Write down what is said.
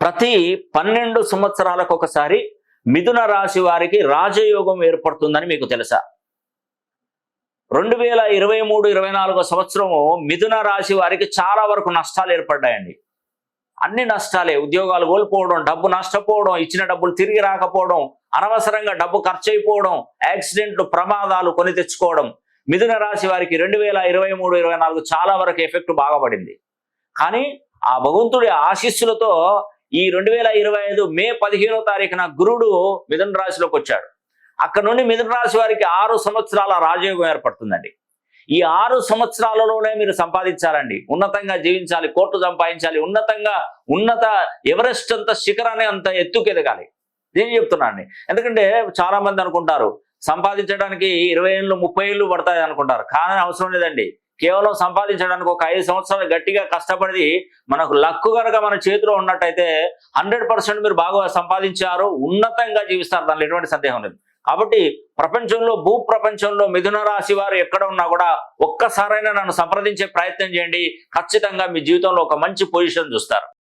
ప్రతి 12 సంవత్సరాలకు ఒకసారి మిథున రాశి వారికి రాజయోగం ఏర్పడుతుందని మీకు తెలుసా? 2023-24 సంవత్సరము మిథున రాశి వారికి చాలా వరకు నష్టాలు ఏర్పడ్డాయండి. అన్ని నష్టాలే. ఉద్యోగాలు కోల్పోవడం, డబ్బు నష్టపోవడం, ఇచ్చిన డబ్బులు తిరిగి రాకపోవడం, అనవసరంగా డబ్బు ఖర్చు అయిపోవడం, యాక్సిడెంట్లు, ప్రమాదాలు కొని తెచ్చుకోవడం. మిథున రాశి వారికి 2023-24 చాలా వరకు ఎఫెక్ట్ బాగా పడింది. కానీ ఆ భగవంతుడి ఆశీస్సులతో ఈ 2025 మే 15వ తారీఖున గురుడు మిథున రాశిలోకి వచ్చాడు. అక్కడ నుండి మిథున రాశి వారికి 6 సంవత్సరాల రాజయోగం ఏర్పడుతుందండి. ఈ 6 సంవత్సరాలలోనే మీరు సంపాదించాలండి, ఉన్నతంగా జీవించాలి, కోట్లు సంపాదించాలి, ఉన్నత ఎవరెస్ట్ అంత శిఖరాన్ని అంత ఎత్తుకు ఎదగాలి. నేను చెప్తున్నాను. ఎందుకంటే చాలా మంది అనుకుంటారు సంపాదించడానికి 20 ఏళ్ళు 30 ఏళ్ళు పడతాయి అనుకుంటారు. కానీ అవసరం లేదండి. కేవలం సంపాదించడానికి ఒక 5 సంవత్సరాలు గట్టిగా కష్టపడి మనకు లక్కు కనుక మన చేతిలో ఉన్నట్టయితే 100% మీరు బాగా సంపాదించారు, ఉన్నతంగా జీవిస్తారు. దానిలో ఎటువంటి సందేహం లేదు. కాబట్టి భూప్రపంచంలో మిథున రాశి వారు ఎక్కడ ఉన్నా కూడా ఒక్కసారైనా నన్ను సంప్రదించే ప్రయత్నం చేయండి. ఖచ్చితంగా మీ జీవితంలో ఒక మంచి పొజిషన్ చూస్తారు.